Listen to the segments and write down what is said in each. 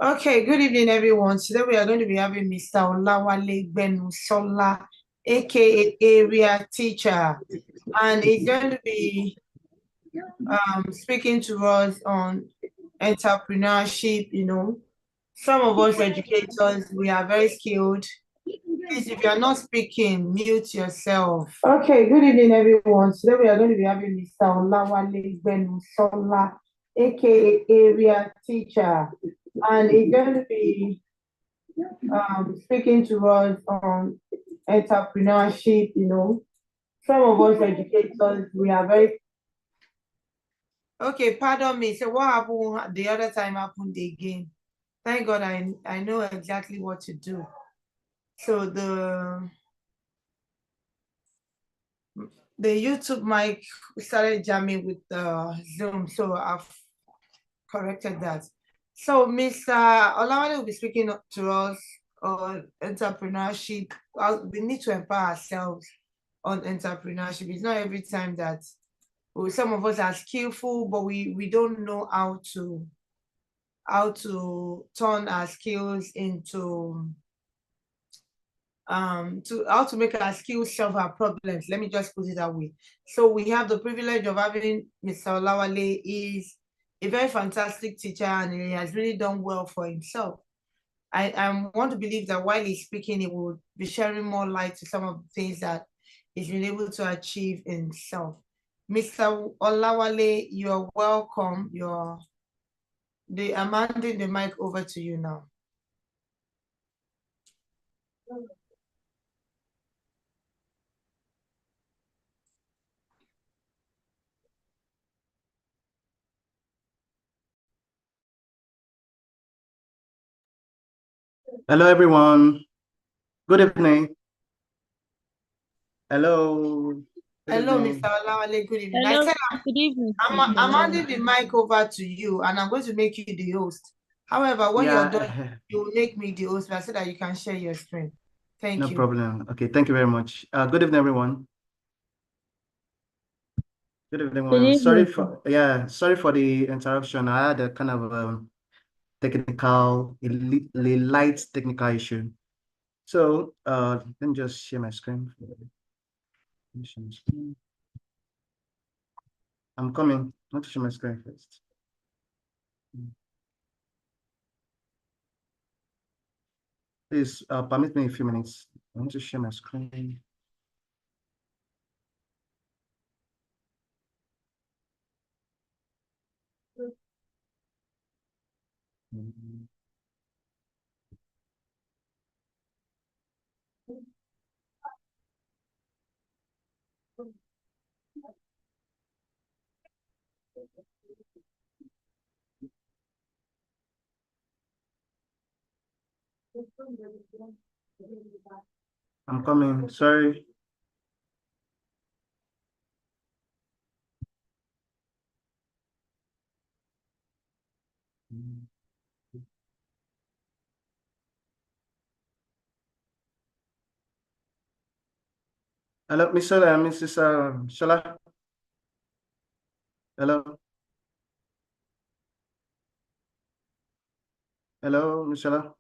Okay, good evening, everyone. Today we are going to be having Mr. Olawale Benusola, aka Area Teacher, and he's going to be speaking to us on entrepreneurship. Some of us educators, we are very skilled. Please, if you are not speaking, mute yourself. Okay, good evening, everyone. Today we are going to be having Mr. Olawale Benusola, aka Area Teacher, and he's going to be speaking to us on entrepreneurship. Some of us educators, we are very okay. Pardon me. So what happened the other time happened again. Thank God I know exactly what to do. So the YouTube mic started jamming with the Zoom, so I've corrected that. So Mr. Olawale will be speaking to us on entrepreneurship. We need to empower ourselves on entrepreneurship. It's not every time that some of us are skillful, but we don't know how to turn our skills into how to make our skills solve our problems. Let me just put it that way. So we have the privilege of having Mr. Olawale. Is a very fantastic teacher and he has really done well for himself. I want to believe that while he's speaking, he will be sharing more light to some of the things that he's been able to achieve himself. Mr. Olawale, you're welcome. I'm handing the mic over to you now. Hello, everyone. Good evening. Hello. Hello, Mr. Olawale. Good evening. Hello, I said good evening. I'm handing the mic over to you, and I'm going to make you the host. However, when you're done, you will make me the host so that you can share your screen. Thank you. No problem. Okay, thank you very much. Good evening, everyone. Good evening, everyone. Sorry for the interruption. I had a kind of technical, a light technical issue. So let me just share my screen. I'm coming. I want to share my screen first. Please permit me a few minutes. I want to share my screen. I'm coming. Sorry. Hello, Mrs. Shola. Hello. Hello, Miss Shola.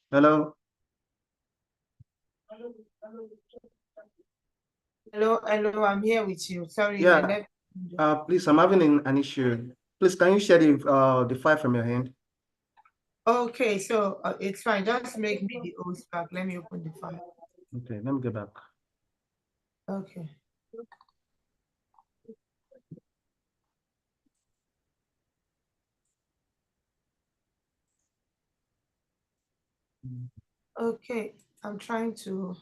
Hello. Hello, I'm here with you. Sorry, Yeah. Please, I'm having an issue. Please, can you share the file from your hand? Okay, so it's fine. Just make me the host back. Let me open the file. Okay, let me get back. Okay. Okay, I'm trying to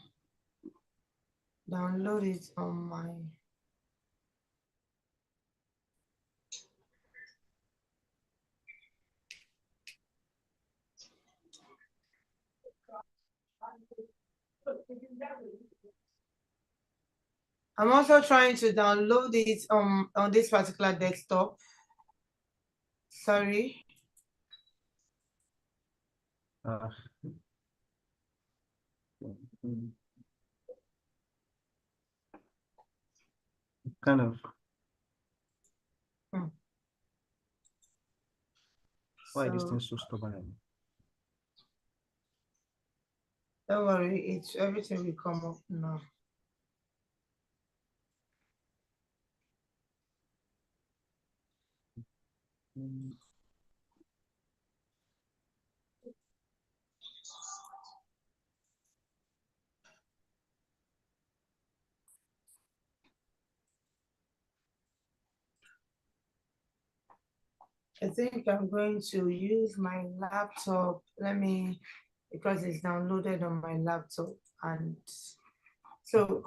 download it on my. I'm also trying to download it on this particular desktop. Sorry. Kind of. Why this So thing so stubborn? don't worry, it's everything will come up now. I think I'm going to use my laptop. Because it's downloaded on my laptop. And so,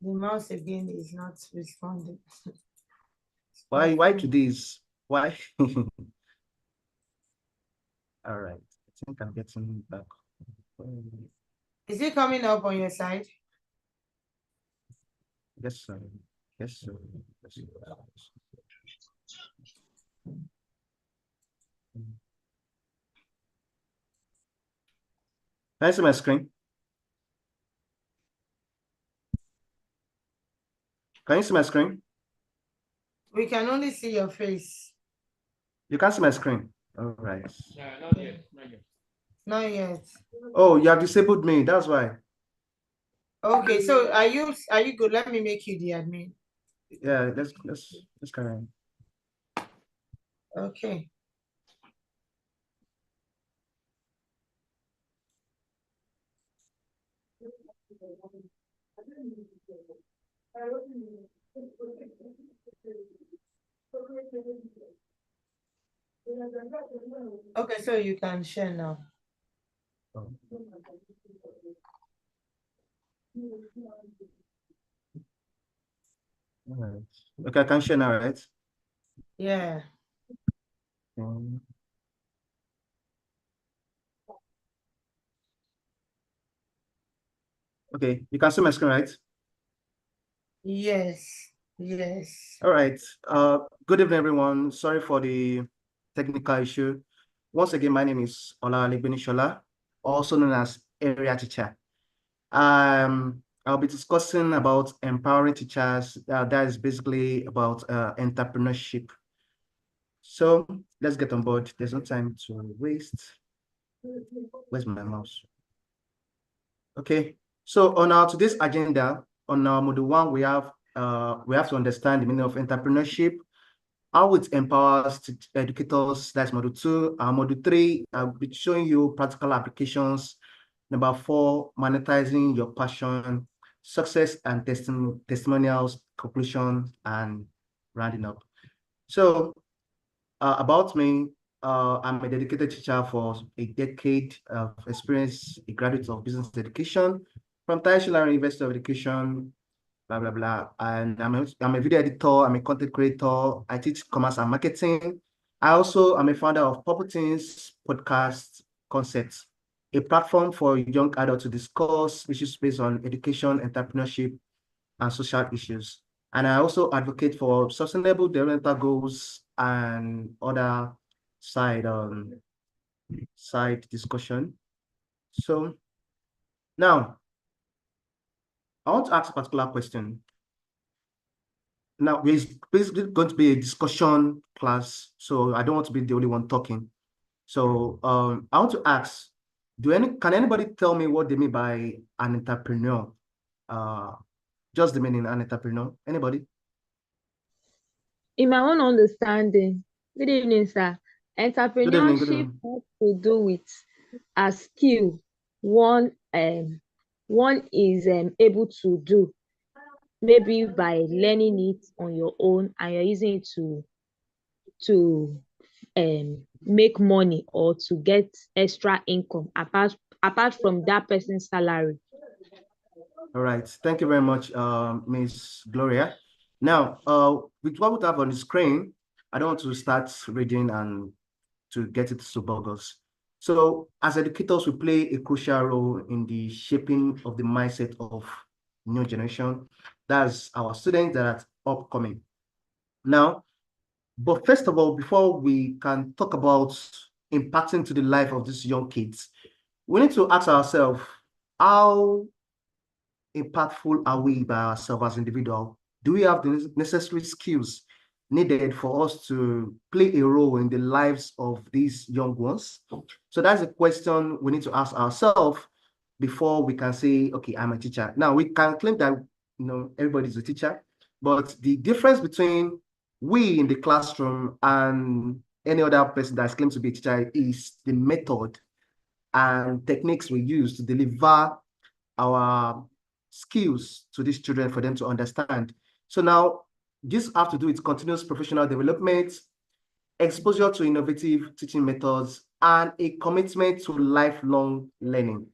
the mouse again is not responding. Why to this? Why? All right. I think I'm getting back. Is it coming up on your side? Yes, sir. Yes, sir. Yes, sir. Can I see my screen? Can you see my screen? We can only see your face. You can't see my screen. All right. Not yet. Not yet. Not yet. Oh, you have disabled me. That's why. Okay, so are you good? Let me make you the admin. Yeah, let's carry on. Okay. Okay, so you can share now. Oh. All right. Okay, I can share now, right? Yeah. Okay, you can see my screen, right? Yes. Yes. All right. Good evening, everyone. Sorry for the technical issue. Once again, my name is Olawale Benishola, also known as Area Teacher. I'll be discussing about empowering teachers. That is basically about entrepreneurship. So let's get on board. There's no time to waste. Where's my mouse? Okay. So on our today's agenda, on our module 1, we have to understand the meaning of entrepreneurship, how it empowers educators. That's module 2. Module 3, I'll be showing you practical applications. Number 4, monetizing your passion, success and testimonials, conclusion, and rounding up. So about me, I'm a dedicated teacher for a decade of experience, a graduate of business education from Taishilar University of Education, blah, blah, blah. And I'm a video editor, I'm a content creator, I teach commerce and marketing. I also am a founder of Purple Teens Podcast Concepts, a platform for young adults to discuss issues based on education, entrepreneurship, and social issues. And I also advocate for sustainable developmental goals and other side discussion. So now I want to ask a particular question. Now it's basically going to be a discussion class, so I don't want to be the only one talking. So I want to ask, can anybody tell me what they mean by an entrepreneur? Just the meaning an entrepreneur. Anybody? In my own understanding, good evening, sir. Good Entrepreneurship evening. has to do with a skill one is able to do, maybe by learning it on your own, and you're using it to make money or to get extra income apart from that person's salary. All right. Thank you very much, Ms. Gloria. Now, with what we have on the screen, I don't want to start reading and to get it to bogus. So as educators, we play a crucial role in the shaping of the mindset of new generation. That's our students that are upcoming. Now, but first of all, before we can talk about impacting to the life of these young kids, we need to ask ourselves, how impactful are we by ourselves as individuals? Do we have the necessary skills needed for us to play a role in the lives of these young ones? So that's a question we need to ask ourselves before we can say, okay, I'm a teacher. Now, we can claim that, everybody's a teacher, but the difference between we in the classroom and any other person that's claimed to be a teacher is the method and techniques we use to deliver our skills to these children for them to understand. So now this have to do with continuous professional development, exposure to innovative teaching methods, and a commitment to lifelong learning.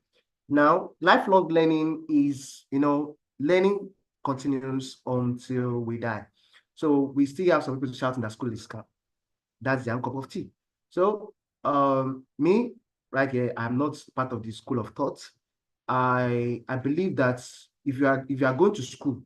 Now, lifelong learning is, learning continues until we die. So we still have some people shouting that school is scam. That's their cup of tea. So me, right here, I'm not part of the school of thought. I believe that if you are going to school,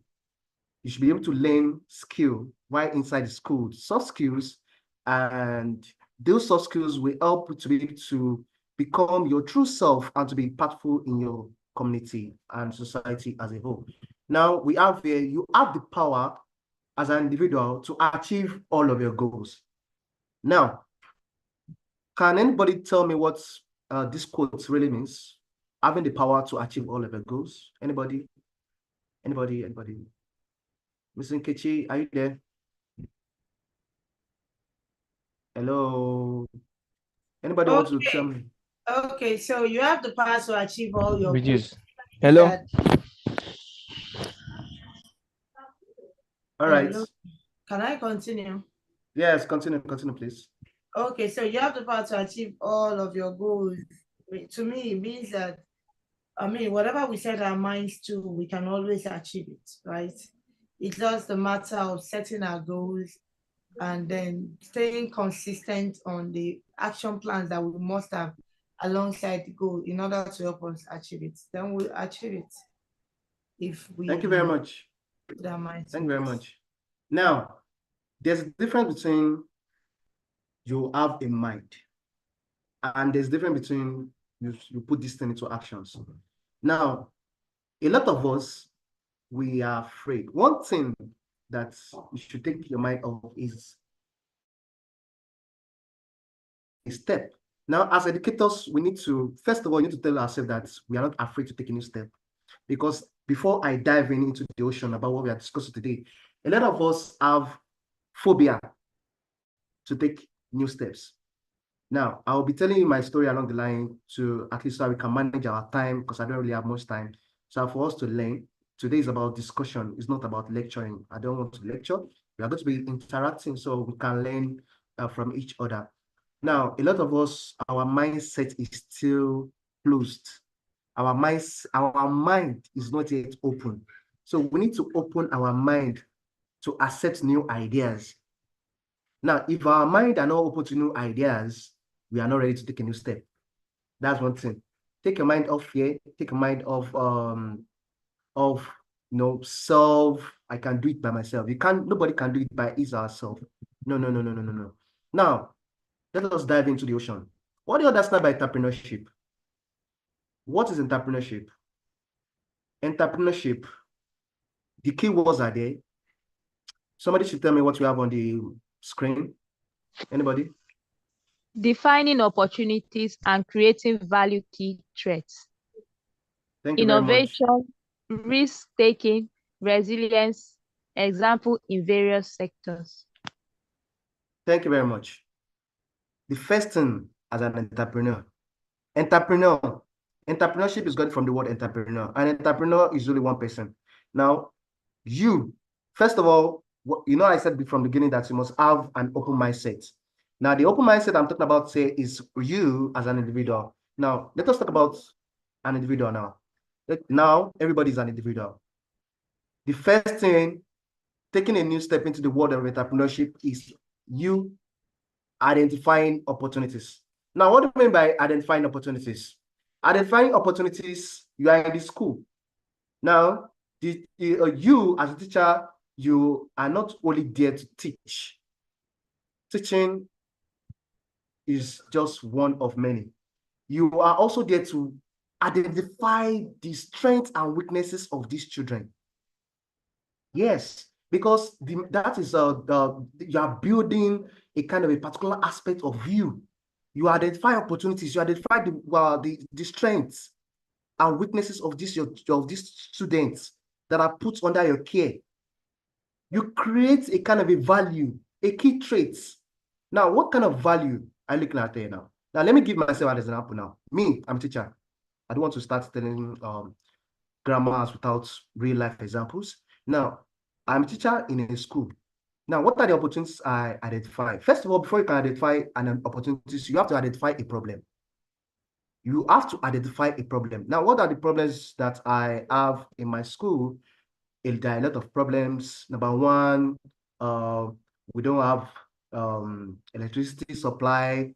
you should be able to learn skill while inside the school, soft skills, and those soft skills will help you to be able to become your true self and to be impactful in your community and society as a whole. Now we have here, you have the power as an individual to achieve all of your goals. Now, can anybody tell me what this quote really means? Having the power to achieve all of your goals. Anybody? Anybody? Ms. Nkechi, are you there? Hello? Anybody want to tell me? Okay, so you have the power to achieve all your Reduce. goals. Hello. All right. Hello. Can I continue? Yes, continue, please. Okay, so you have the power to achieve all of your goals. To me, it means that, whatever we set our minds to, we can always achieve it, right? It's just a matter of setting our goals and then staying consistent on the action plans that we must have alongside the goal in order to help us achieve it. Then we'll achieve it if we Thank you very much. put our minds Thank to you very it. much. Now, there's a difference between you have a mind and there's a difference between you put this thing into actions. Now, a lot of us, we are afraid. One thing that you should take your mind off is a step. Now, as educators, we need to, first of all, need to tell ourselves that we are not afraid to take a new step. Because before I dive into the ocean about what we are discussing today, a lot of us have phobia to take new steps. Now, I'll be telling you my story along the line to at least so we can manage our time because I don't really have much time. So for us to learn, today is about discussion. It's not about lecturing. I don't want to lecture. We are going to be interacting so we can learn from each other. Now, a lot of us, our mindset is still closed. Our mind is not yet open. So we need to open our mind to accept new ideas. Now, if our mind are not open to new ideas, we are not ready to take a new step. That's one thing. Take your mind off fear. Take your mind off self. I can do it by myself. Nobody can do it by his or herself. No. Now, let us dive into the ocean. What do you understand by entrepreneurship? What is entrepreneurship? Entrepreneurship, the key words are there. Somebody should tell me what we have on the screen. Anybody? Defining opportunities and creating value key threats. Thank you very much. Innovation, risk-taking, resilience, example in various sectors. Thank you very much. The first thing as an entrepreneurship is got from the word entrepreneur. An entrepreneur is only one person. Now, first of all, I said from the beginning that you must have an open mindset. Now, the open mindset I'm talking about is you as an individual. Now, let us talk about an individual now. Now, everybody is an individual. The first thing, taking a new step into the world of entrepreneurship is you identifying opportunities. Now, what do you mean by identifying opportunities? Identifying opportunities, you are in the school. Now, you as a teacher, you are not only there to teach. Teaching is just one of many. You are also there to identify the strengths and weaknesses of these children. Yes, because that is you are building a kind of a particular aspect of you. You identify opportunities, you identify the strengths and weaknesses of these students that are put under your care. You create a kind of a value, a key trait. Now, what kind of value are you looking at there now? Now, let me give myself an example now. Me, I'm a teacher. I don't want to start telling grammars without real life examples. Now, I'm a teacher in a school. Now, what are the opportunities I identify? First of all, before you can identify an opportunities, you have to identify a problem. You have to identify a problem. Now, what are the problems that I have in my school? There are a lot of problems. Number one, we don't have electricity supply.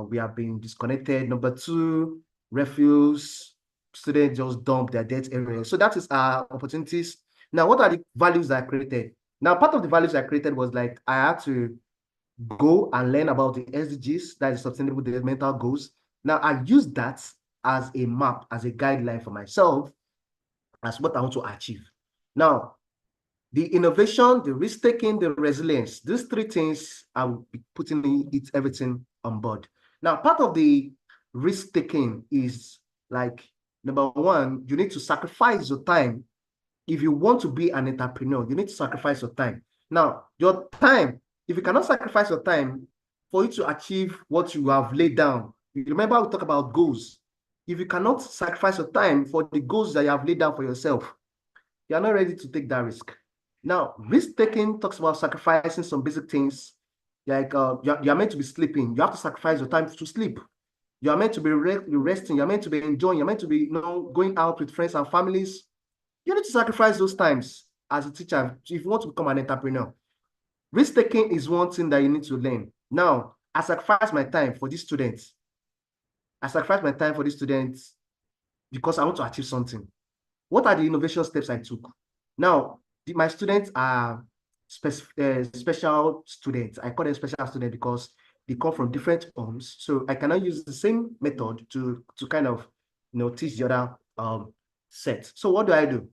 We have been disconnected. Number two, refuse. Students just dump their debt everywhere. So that is our opportunities. Now, what are the values I created? Now, part of the values I created was like I had to go and learn about the SDGs, that is Sustainable Developmental Goals. Now, I use that as a map, as a guideline for myself, as what I want to achieve. Now, the innovation, the risk-taking, the resilience, these three things, I will be putting everything on board. Now, part of the risk-taking is like, number one, you need to sacrifice your time. If you want to be an entrepreneur, you need to sacrifice your time. Now, your time, if you cannot sacrifice your time for you to achieve what you have laid down, you remember we talk about goals. If you cannot sacrifice your time for the goals that you have laid down for yourself, you are not ready to take that risk. Now, risk-taking talks about sacrificing some basic things. Like you are meant to be sleeping. You have to sacrifice your time to sleep. You are meant to be resting. You are meant to be enjoying. You're meant to be going out with friends and families. You need to sacrifice those times as a teacher if you want to become an entrepreneur. Risk-taking is one thing that you need to learn. Now, I sacrifice my time for these students. I sacrifice my time for these students because I want to achieve something. What are the innovation steps I took? Now, my students are special students. I call them special students because they come from different homes. So I cannot use the same method to kind of teach the other set. So what do?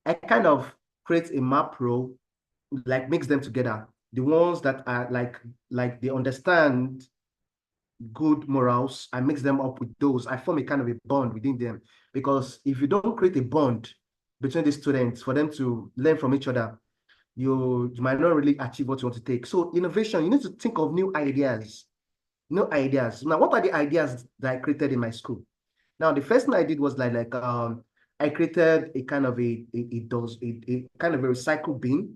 I kind of create a map row, like mix them together. The ones that are like they understand good morals, I mix them up with those. I form a kind of a bond within them. Because if you don't create a bond between the students for them to learn from each other, you might not really achieve what you want to take. So innovation, you need to think of new ideas. New ideas. Now, what are the ideas that I created in my school? Now, the first thing I did was I created a kind of a kind of a recycle bin.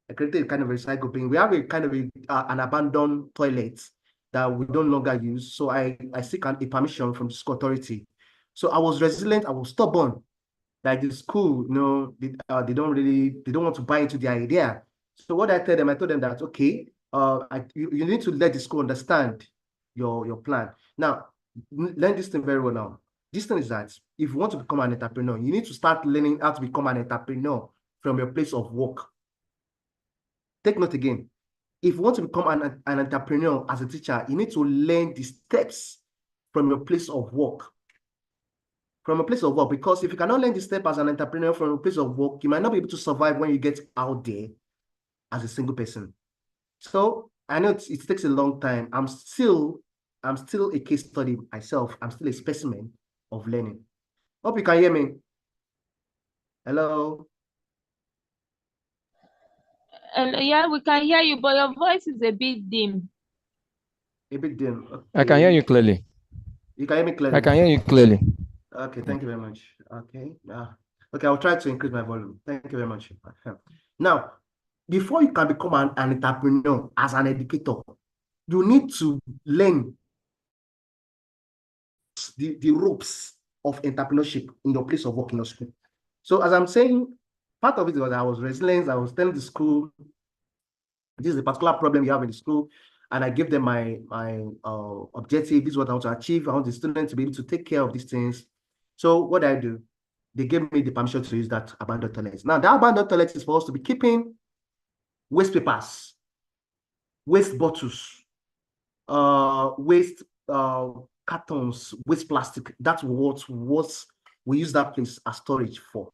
I created a kind of a recycle bin. We have a kind of an abandoned toilet that we don't longer use. So I seek a permission from the school authority. So I was resilient, I was stubborn. Like the school, they don't want to buy into the idea. So what I told them that, okay, you need to let the school understand your plan. Now, learn this thing very well now. This thing is that if you want to become an entrepreneur, you need to start learning how to become an entrepreneur from your place of work. Take note again. If you want to become an entrepreneur as a teacher, you need to learn the steps from your place of work. From a place of work, because if you cannot learn the step as an entrepreneur from a place of work, you might not be able to survive when you get out there as a single person. So I know it takes a long time. I'm still a case study myself. I'm still a specimen of learning. Hope you can hear me. Hello. Yeah, we can hear you, but your voice is a bit dim. A bit dim. Okay. I can hear you clearly. You can hear me clearly? I can hear you clearly. Okay, thank you very much. Okay. Okay, I'll try to increase my volume. Thank you very much. Now, before you can become an entrepreneur as an educator, you need to learn the ropes of entrepreneurship in your place of work in your school. So as I'm saying, part of it was I was resilient. I was telling the school, this is a particular problem you have in the school, and I gave them my objective. This is what I want to achieve. I want the students to be able to take care of these things. So what I do, they gave me the permission to use that abandoned toilet. Now, that abandoned toilet is supposed to be keeping waste papers, waste bottles, waste cartons, waste plastic. That's what we use that place as storage for.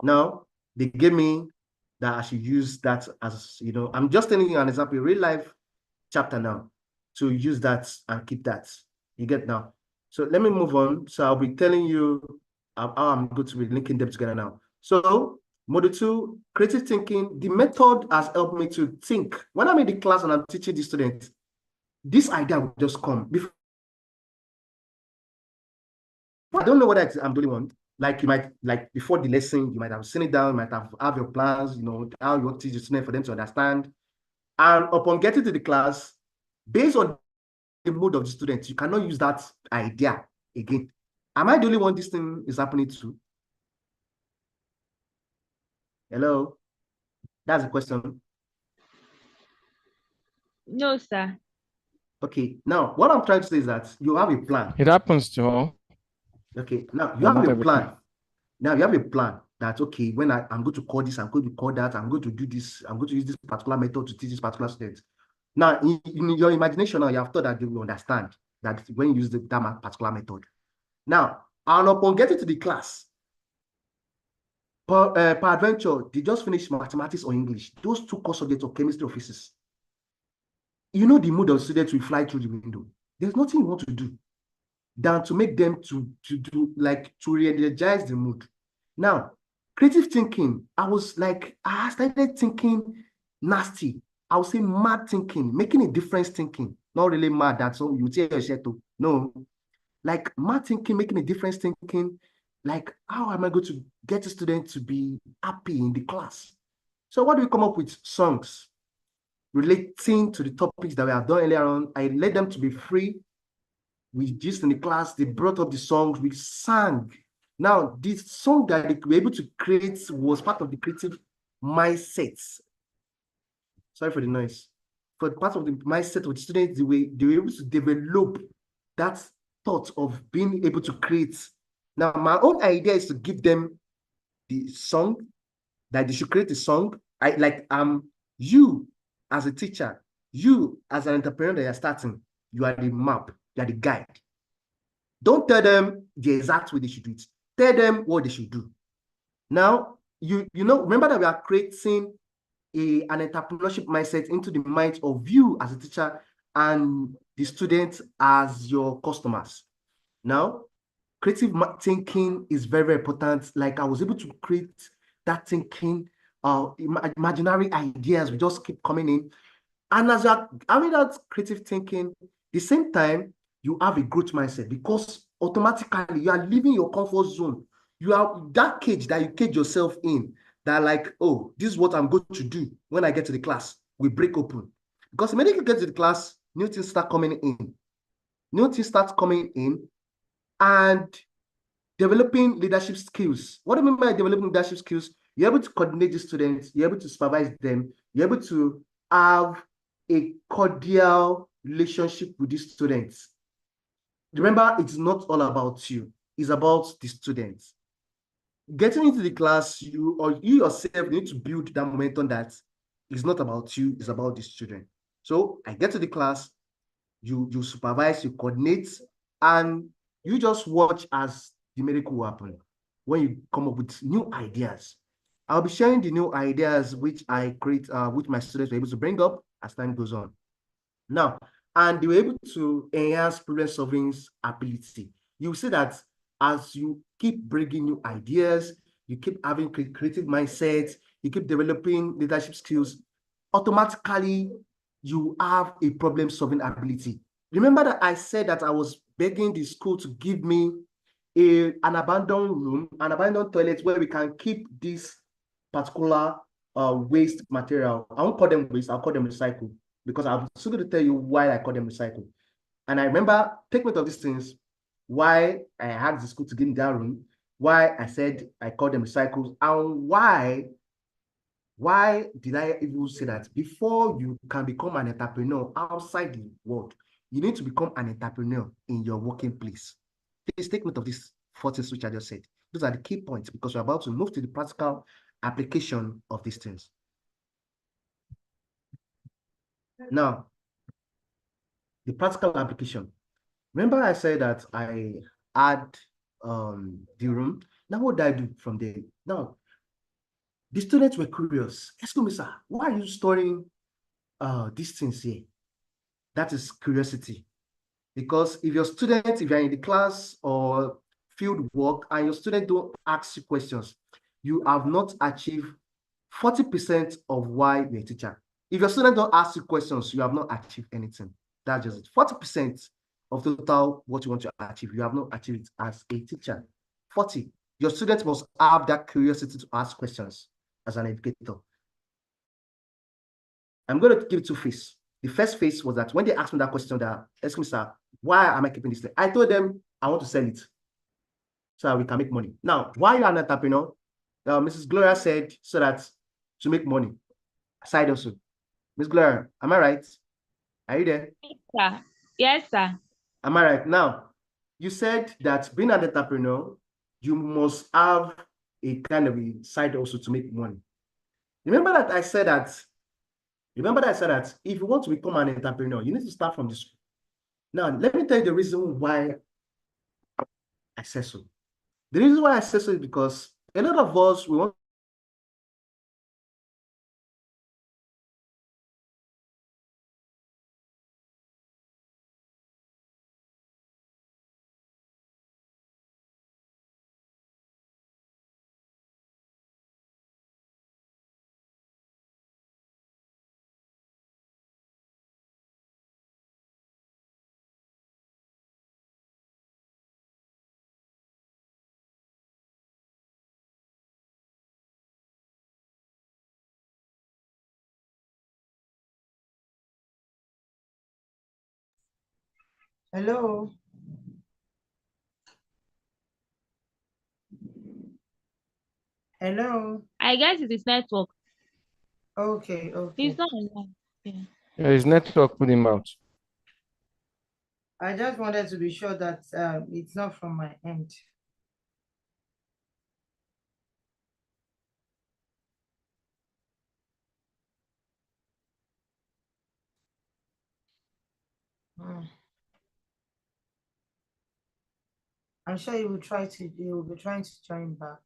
Now they gave me that I should use that as, you know, I'm just telling you an example, real life chapter now, to use that and keep that. You get now. So let me move on. So I'll be telling you how I'm going to be linking them together now. So module 2, creative thinking. The method has helped me to think. When I'm in the class and I'm teaching the students, this idea will just come. Before, I don't know whether I'm the only one. Like you might, like before the lesson, you might have seen it down, you might have your plans, you know, how you want to teach the student for them to understand. And upon getting to the class, based on the mood of the student, you cannot use that idea again. Am I the only one this thing is happening to? Hello? That's the question. No, sir. Okay, now what I'm trying to say is that you have a plan. It happens to all. Okay, now you But have not a every plan. time. Now you have a plan that, okay, when I'm going to call this, I'm going to call that, I'm going to do this, I'm going to use this particular method to teach this particular student. Now, in your imagination, now you have thought that they will understand that when you use that particular method. Now, and upon getting to the class, per adventure, they just finished mathematics or English. Those two core subjects of chemistry or physics. You know the mood of students will fly through the window. There's nothing you want to do than to make them to do, like, to re-energize the mood. Now, creative thinking, I started thinking nasty. I would say mad thinking, making a difference thinking. Not really mad that so you tell your shit to. No, like mad thinking, making a difference thinking. Like, how am I going to get a student to be happy in the class? So what do we come up with? Songs relating to the topics that we have done earlier on. I let them to be free. We just in the class, they brought up the songs, we sang. Now, this song that they were able to create was part of the creative mindsets. Sorry for the noise. For part of the mindset of the students, they were able to develop that thought of being able to create. Now, my own idea is to give them the song, that they should create a song. You as a teacher, you as an entrepreneur that you're starting, you are the map, you are the guide. Don't tell them the exact way they should do it. Tell them what they should do. Now, you know, remember that we are creating an entrepreneurship mindset into the minds of you as a teacher and the students as your customers. Now, creative thinking is very, very important. Like, I was able to create that thinking, imaginary ideas will just keep coming in. And as you're having that creative thinking, the same time, you have a growth mindset, because automatically you are leaving your comfort zone. You are that cage that you cage yourself in, that like, oh, this is what I'm going to do when I get to the class. We break open. Because immediately you get to the class, new things start coming in. New things start coming in, and developing leadership skills. What do I mean by developing leadership skills? You're able to coordinate the students, you're able to supervise them, you're able to have a cordial relationship with the students. Remember, it's not all about you, it's about the students. Getting into the class, you yourself need to build that momentum that it's not about you, it's about the student. So I get to the class, you supervise, you coordinate, and you just watch as the miracle will happen when you come up with new ideas. I'll be sharing the new ideas which I create, which my students were able to bring up as time goes on. Now, and they were able to enhance problem-solving ability. You see that as you keep bringing new ideas, you keep having creative mindsets, you keep developing leadership skills, automatically you have a problem-solving ability. Remember that I said that I was begging the school to give me an abandoned room, an abandoned toilet where we can keep this particular waste material. I won't call them waste, I'll call them recycle, because I'm still going to tell you why I call them recycle. And I remember, take note of these things, why I had the school to give me that room, why I said I call them recycles, and why did I even say that? Before you can become an entrepreneur outside the world, you need to become an entrepreneur in your working place. Please take note of these 4 things which I just said. Those are the key points, because we're about to move to the practical application of these things. Now, the practical application. Remember I said that I had the room. Now what did I do from there? Now, the students were curious. Excuse me, sir, why are you storing these things here? That is curiosity. Because if your student, if you're in the class or field work and your student don't ask you questions, you have not achieved 40% of why you're a teacher. If your student don't ask you questions, you have not achieved anything. That's just it. 40% of total what you want to achieve, you have not achieved it as a teacher. 40. Your students must have that curiosity to ask questions as an educator. I'm going to give two phases. The first phase was that when they asked me that question, that, excuse me, sir, why am I keeping this thing? I told them I want to sell it so that we can make money. Now, why you're an entrepreneur? Mrs. Gloria said so that to make money. Side also. Miss Gloria, am I right? Are you there? Sir. Yes, sir. Am I right? Now, you said that being an entrepreneur, you must have a kind of a side also to make money. Remember that I said that if you want to become an entrepreneur, you need to start from the school. Now, let me tell you the reason why I say so. The reason why I say so is because a lot of us, we want Hello. Hello. I guess it is network. Okay, okay. It's not online. Yeah. Yeah, his network put him out. I just wanted to be sure that it's not from my end. Hmm. I'm sure you will be trying to join back.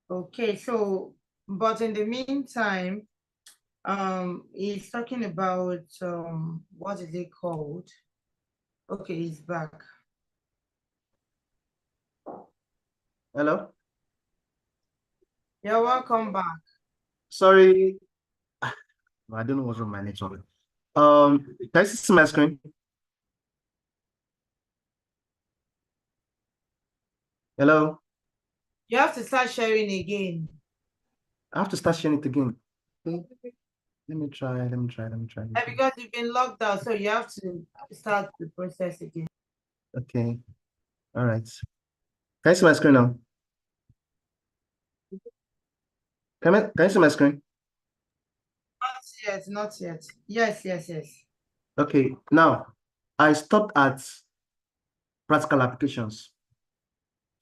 Okay, so, but in the meantime, he's talking about, what is it called? Okay, he's back. hello? You're welcome back. Sorry. I don't know what's wrong with my network. Can you see my screen? Hello? You have to start sharing again. I have to start sharing it again. Okay. Let me try. Because you've been locked out, so you have to start the process again. Okay. All right. Can you see my screen now? Can you see my screen? Not yet, not yet. Yes. Okay. Now, I stopped at practical applications.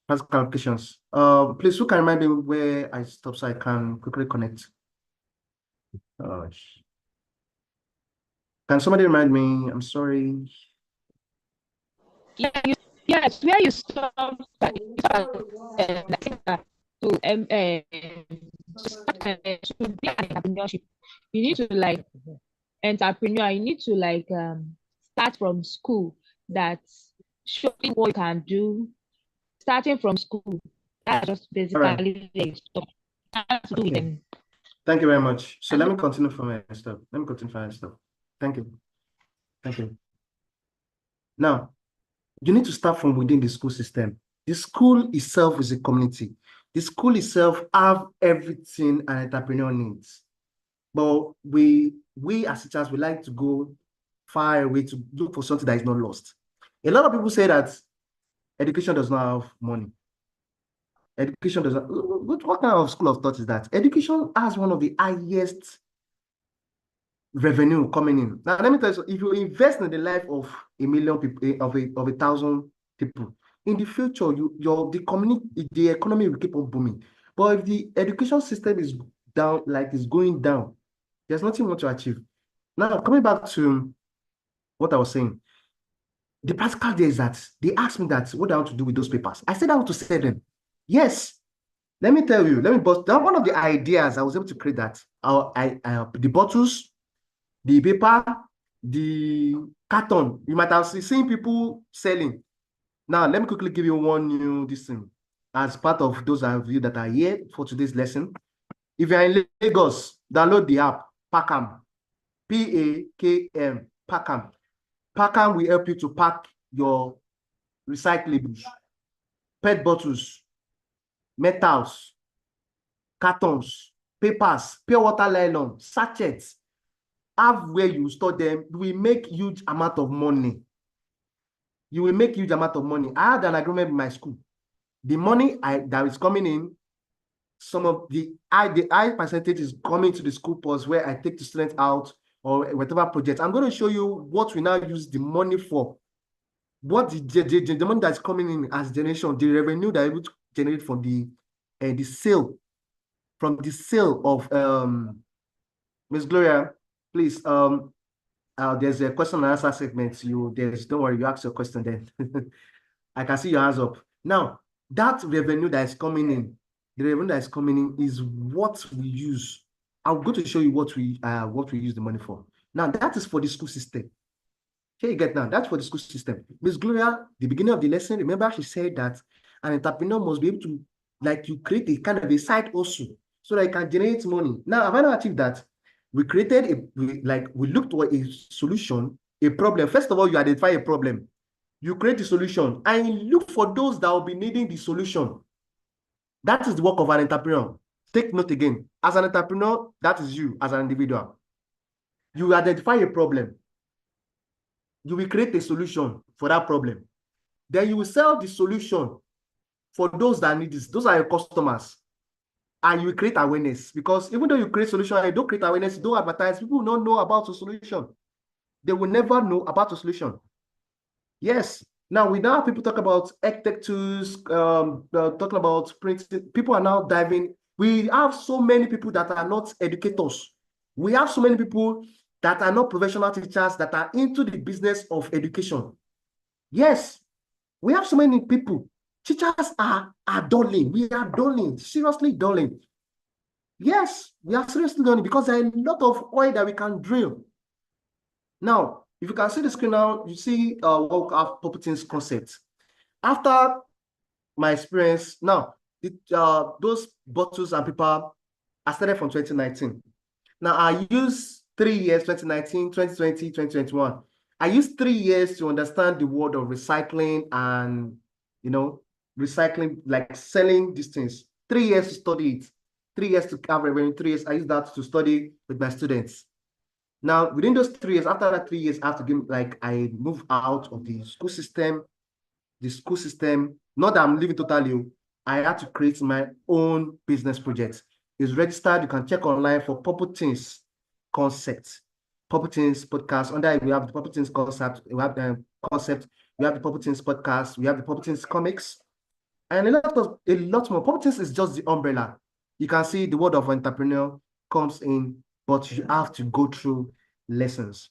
Please, who can remind me where I stopped so I can quickly connect? Can somebody remind me? I'm sorry. Yes, where you stop to be an entrepreneurship, you need to like entrepreneur, you need to like start from school, that's showing what you can do, starting from school. That's just basically where you stop. That's to do with Okay. them. Thank you very much. So let me continue from my stuff. Thank you. Now, you need to start from within the school system. The school itself is a community. The school itself have everything an entrepreneur needs. But we as teachers, we like to go far away to look for something that is not lost. A lot of people say that education does not have money. Education does not. What kind of school of thought is that? Education has one of the highest revenue coming in. Now, let me tell you, if you invest in the life of a million people, of 1,000 people, in the future, the economy will keep on booming. But if the education system is down, like is going down, there's nothing more to achieve. Now, coming back to what I was saying. The practical there is that they asked me that what I want to do with those papers. I said I want to sell them. Yes. Let me tell you, but that one of the ideas I was able to create that the bottles, the paper, the carton. You might have seen people selling. Now, let me quickly give you one new thing as part of those of you that are here for today's lesson. If you're in Lagos, download the app, Packam, P-A-K-M, Packam. Packam will help you to pack your recyclables, PET bottles, metals, cartons, papers, pure water nylon, sachets. Have where you store them, you will make huge amount of money. You will make huge amount of money. I had an agreement with my school. The money that is coming in, some of the high percentage is coming to the school purse where I take the students out or whatever project. I'm going to show you what we now use the money for. What the money that's coming in as generation, the revenue that we generate from the sale, of Miss Gloria, please. There's a question and answer segment. Don't worry, you ask your question then. I can see your hands up. Now, that revenue that is coming in, the revenue that is coming in is what we use. I'm going to show you what we use the money for. Now, that is for the school system. Here you get now, that's for the school system. Miss Gloria, the beginning of the lesson, remember she said that an entrepreneur must be able to, you create a kind of a side also so that it can generate money. Now, have I not achieved that? We created we looked for a solution, a problem. First of all, you identify a problem. You create a solution and you look for those that will be needing the solution. That is the work of an entrepreneur. Take note again. As an entrepreneur, that is you as an individual. You identify a problem. You will create a solution for that problem. Then you will sell the solution for those that need this. Those are your customers. And you will create awareness, because even though you create solution and you don't create awareness, you don't advertise, people will not know about the solution. They will never know about the solution. Yes. Now we now have people talk about tech tools, talking about printing. People are now diving. We have so many people that are not educators. We have so many people that are not professional teachers that are into the business of education. Yes, we have so many people. Teachers are dulling. We are dulling, seriously dulling. Yes, we are seriously dulling because there are a lot of oil that we can drill. Now, if you can see the screen now, you see what we have Puppeting's concept. After my experience, now, those bottles and paper, I started from 2019. Now, I used 3 years, 2019, 2020, 2021. I used 3 years to understand the world of recycling and, recycling, like selling these things. 3 years to study it. 3 years to have revenue. 3 years, I used that to study with my students. Now, within those 3 years, after that 3 years, I have to give, I move out of the school system. Not that I'm leaving totally. I had to create my own business project. It's registered. You can check online for Puppeting's concept. Puppeting's podcast. Under it, we have the Puppeting's concept. We have the concept. We have the Puppeting's podcast. We have the Puppeting's comics, and a lot more. Puppeting's is just the umbrella. You can see the word of entrepreneur comes in, but you have to go through lessons.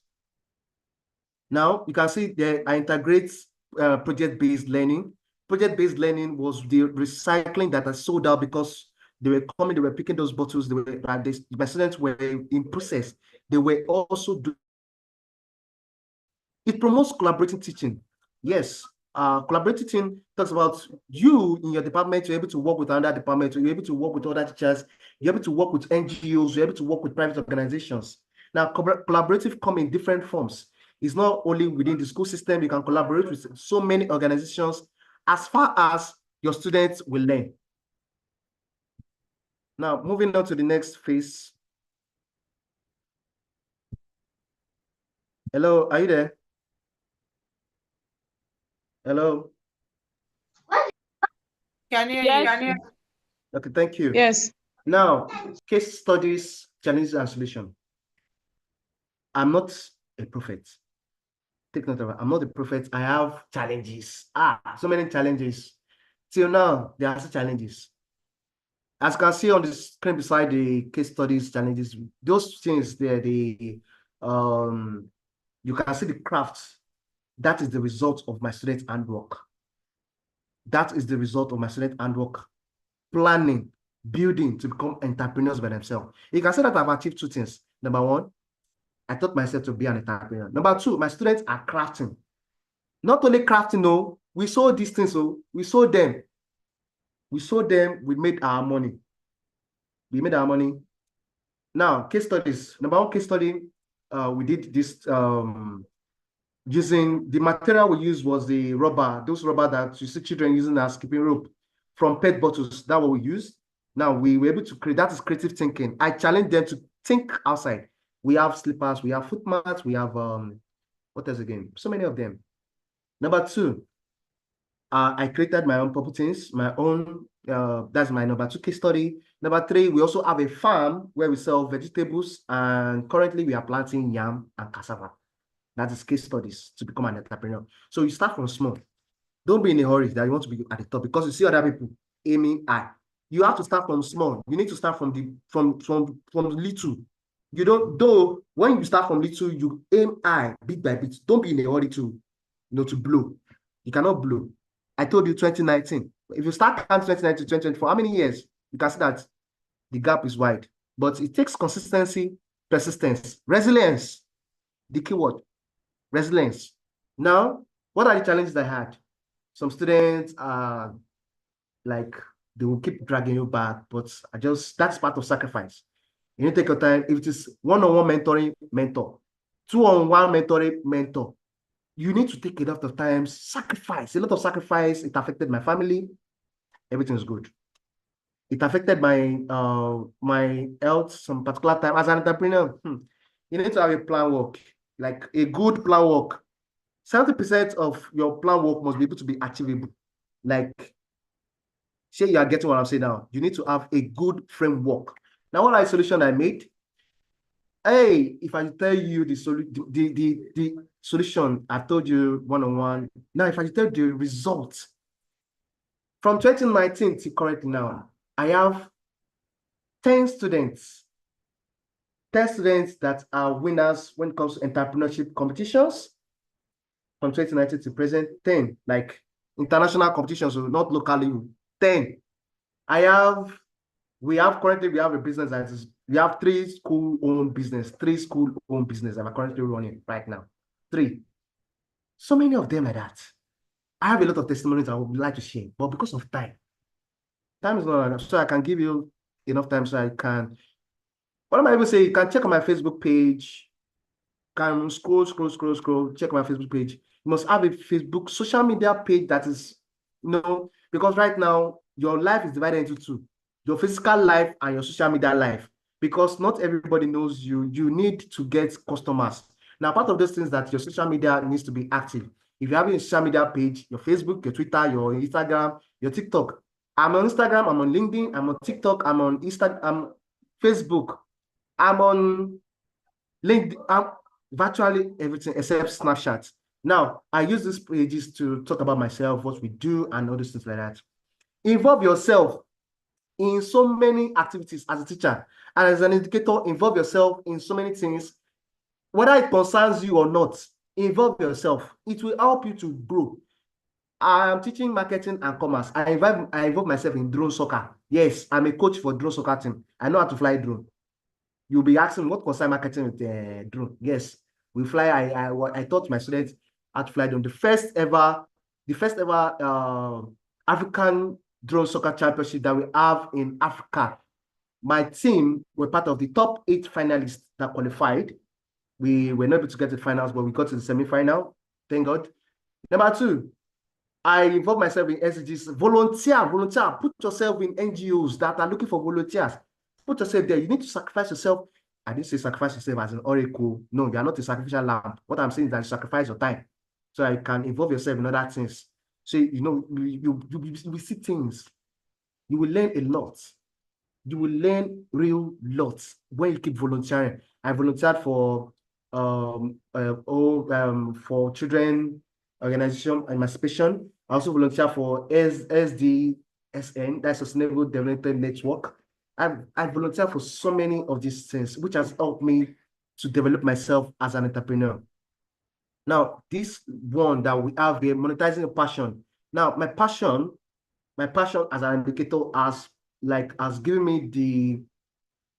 Now you can see that I integrate project-based learning. Project-based learning was the recycling that I sold out because they were coming, they were picking those bottles. My students were in process. They were also doing. It promotes collaborative teaching. Yes, collaborative teaching talks about you in your department. You're able to work with another department. You're able to work with other teachers. You're able to work with NGOs. You're able to work with private organizations. Now, collaborative come in different forms. It's not only within the school system. You can collaborate with so many organizations as far as your students will learn. Now, moving on to the next phase. Hello, are you there? Hello? Can you Yes. hear? Okay, thank you. Yes. Now, case studies, challenges, and solution. I'm not a prophet. Take note of it. I'm not a prophet. I have challenges. So many challenges. Till now, there are still challenges. As you can see on the screen beside the case studies, challenges, those things there, You can see the craft. That is the result of my student handwork. That is the result of my student handwork. Planning, building to become entrepreneurs by themselves. You can say that I've achieved two things. Number one, I taught myself to be an entrepreneur. Number two, my students are crafting. Not only crafting, no, we sold these things, so we sold them. We sold them, we made our money. We made our money. Now, case studies. Number one case study, we did this using the material we used was the rubber, those rubber that you see children using as skipping rope from PET bottles. That's what we used. Now we were able to create, that is creative thinking. I challenge them to think outside. We have slippers, we have foot mats, we have what else again? So many of them. Number two, I created my own properties, my own, that's my number two case study. Number three, we also have a farm where we sell vegetables, and currently we are planting yam and cassava. That is case studies to become an entrepreneur. So you start from small. Don't be in a hurry that you want to be at the top, because you see other people aiming high. You have to start from small. You need to start from little. You don't, though, when you start from little, you aim high, bit by bit. Don't be in a hurry to, to blow. You cannot blow. I told you 2019. If you start counting 2019 to 2024, how many years? You can see that the gap is wide. But it takes consistency, persistence, resilience, the keyword, resilience. Now, what are the challenges I had? Some students are like, they will keep dragging you back, but that's part of sacrifice. You need to take your time. If it is one-on-one mentoring, mentor. Two-on-one mentoring, mentor. You need to take a lot of time, sacrifice, a lot of sacrifice. It affected my family. Everything's good. It affected my my health some particular time. As an entrepreneur, you need to have a plan work, like a good plan work. 70% of your plan work must be able to be achievable. Like, say you are getting what I'm saying now. You need to have a good framework. Now, what are the solution I made? Hey, if I tell you the solution, I told you one-on-one. Now, if I tell you the results from 2019 to currently now, I have 10 students. 10 students that are winners when it comes to entrepreneurship competitions. From 2019 to present, 10, like international competitions, so not locally, 10. We have a business that is, we have 3 school-owned business that are currently running right now. 3. So many of them like that. I have a lot of testimonies I would like to share, but because of time is not enough. So I can give you enough time so I can. What am I even saying? You can check on my Facebook page. Can scroll, check my Facebook page. You must have a Facebook social media page that is, because right now your life is divided into 2. Your physical life and your social media life, because not everybody knows you. You need to get customers. Now, part of those things that your social media needs to be active. If you have a social media page, your Facebook, your Twitter, your Instagram, your TikTok. I'm on Instagram, I'm on LinkedIn, I'm on TikTok, I'm on Instagram, Facebook, I'm on LinkedIn, I'm virtually everything except Snapchat. Now, I use these pages to talk about myself, what we do, and all these things like that. Involve yourself in so many activities as a teacher, and as an educator, involve yourself in so many things. Whether it concerns you or not, involve yourself. It will help you to grow. I am teaching marketing and commerce. I involve myself in drone soccer. Yes, I'm a coach for drone soccer team. I know how to fly drone. You'll be asking what concern marketing with drone. Yes, we fly. I taught my students how to fly drone. The first ever African drone soccer championship that we have in Africa. My team were part of the top 8 finalists that qualified. We were not able to get to the finals, but we got to the semi-final. Thank God. Number 2, I involve myself in SDGs. Volunteer. Put yourself in NGOs that are looking for volunteers. Put yourself there. You need to sacrifice yourself. I didn't say sacrifice yourself as an oracle. No, you are not a sacrificial lamb. What I'm saying is that you sacrifice your time so you can involve yourself in other things. So, you will see things. You will learn a lot. You will learn real lots when you keep volunteering. I volunteered for for children organization emancipation. I also volunteer for SDSN, that's Sustainable Development Network. I volunteer for so many of these things, which has helped me to develop myself as an entrepreneur. Now, this one that we have here, monetizing a passion. Now, my passion as an educator has given me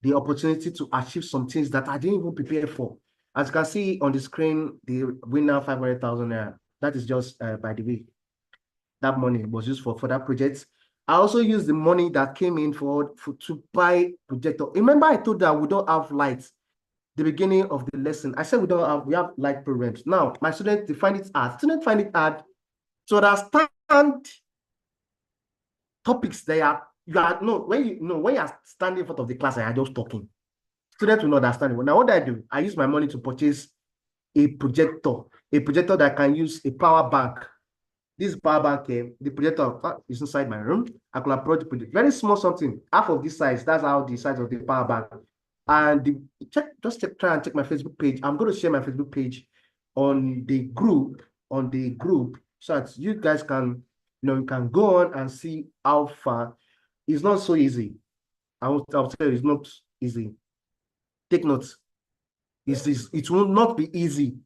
the opportunity to achieve some things that I didn't even prepare for. As you can see on the screen, the winner 500,000 naira. That is just by the way, that money was used for that project. I also used the money that came in to buy projector. Remember, I told that we don't have lights. The beginning of the lesson, I said we have light programs. Now, my students, they find it hard. Students find it hard to understand topics when you are standing in front of the class and you're just talking. Students will not understand it. Now, what I do, I use my money to purchase a projector that I can use a power bank. This power bank, the projector is inside my room. I could approach the projector. Very small something, half of this size. That's how the size of the power bank. And try and check my Facebook page. I'm going to share my Facebook page on the group, so that you guys can, you can go on and see how far. It's not so easy. I'll tell you, it's not easy. Take notes. It will not be easy.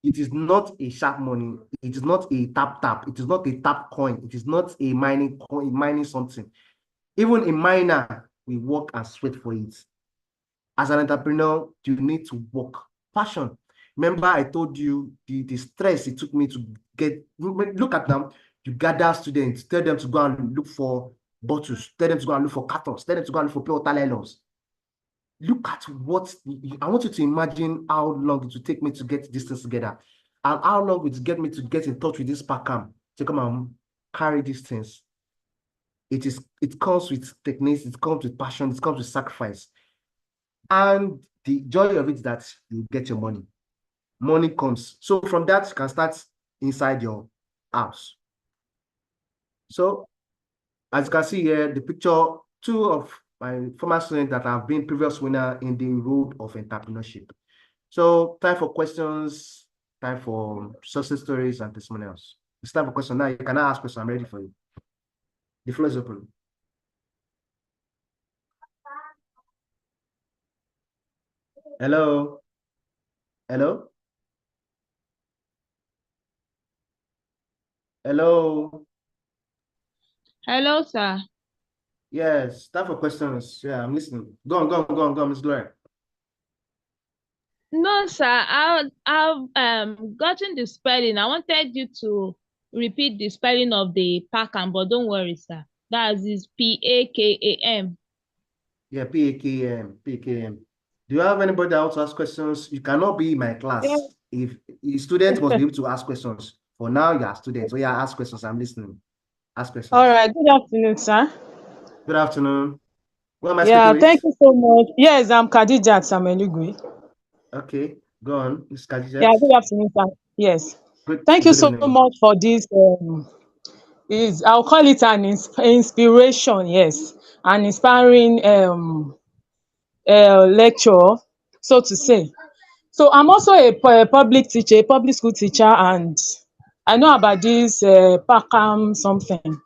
It is not a sharp money. It is not a tap. It is not a tap coin. It is not a mining coin, mining something. Even a miner, we work and sweat for it. As an entrepreneur, you need to work. Passion. Remember, I told you the stress it took me to get. Look at them. You gather students, tell them to go and look for bottles, tell them to go and look for cartons, tell them to go and look for pure water nylons. Look at what I want you to imagine how long it will take me to get this things together, and how long it will get me to get in touch with this Pacam to come and carry these things. It comes with techniques, it comes with passion, it comes with sacrifice. And the joy of it is that you get your money. Money comes. So from that, you can start inside your house. So as you can see here, the picture, two of my former students that have been previous winner in the road of entrepreneurship. So time for questions, time for success stories and testimonials. It's time for questions. Now you can ask questions. I'm ready for you. The floor is open. Hello. Hello. Hello. Hello, sir. Yes, time for questions. Yeah, I'm listening. Go on, Miss Gloria. No, sir. I've gotten the spelling. I wanted you to repeat the spelling of the Packham, but don't worry, sir. That is Pakam. Yeah, PAKM. Do you have anybody that wants to ask questions? You cannot be in my class. If students must be able to ask questions. For now, you are students. So yeah, ask questions. I'm listening. Ask questions. All right. Good afternoon, sir. Good afternoon. Who am I Yeah, speaking thank with? you so much. Yes, I'm Khadijat Samenugui. Okay, go on, Ms. Yeah, Khadijat. good afternoon, sir. Yes. Good Thank you so evening. much for this. I'll call it an inspiration. Yes, an inspiring lecture, so to say. So I'm also a public teacher, a public school teacher, and I know about this Packham something.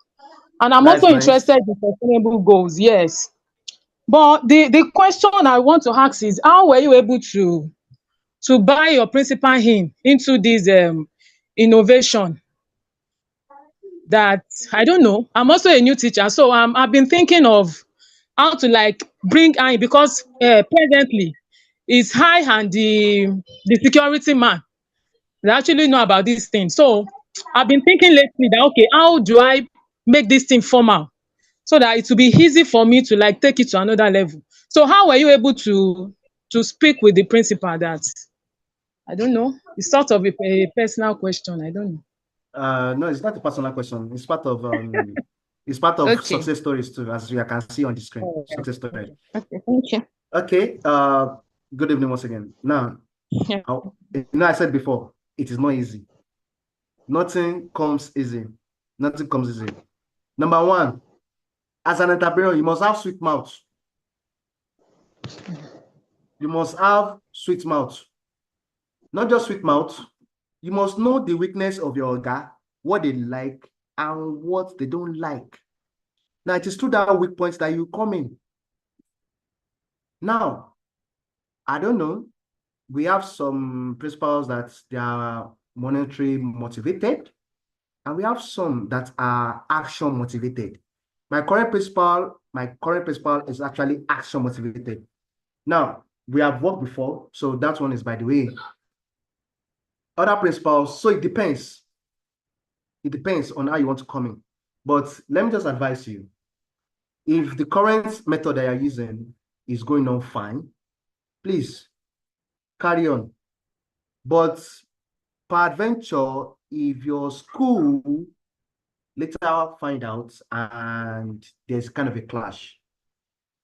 And I'm That's also nice. interested in sustainable goals. Yes. But the question I want to ask is, how were you able to buy your principal into this innovation that I don't know. I'm also a new teacher, so I've been thinking of how to like bring her in, because presently it's high and the security man they actually know about this thing. So I've been thinking lately that, okay, how do I make this thing formal so that it will be easy for me to like take it to another level. So how were you able to speak with the principal? That I don't know. It's sort of a personal question. I don't know. No, it's not a personal question. It's part of Okay. success stories too, as you can see on the screen. All right. Success story. Okay. Thank you. Okay. Good evening once again. Now, Yeah. I said before, it is not easy. Nothing comes easy. Nothing comes easy. Number one, as an entrepreneur, you must have sweet mouth. You must have sweet mouth. Not just sweet mouth. You must know the weakness of your guy, what they like and what they don't like. Now, it is through that weak points that you come in. Now, I don't know. we have some principals that they are monetary motivated, and we have some that are action motivated. My current principal is actually action motivated. Now, we have worked before, so that one is by the way. Other principals, so it depends. It depends on how you want to come in. But let me just advise you, if the current method that you're using is going on fine, please carry on. But peradventure, if your school later find out and there's kind of a clash,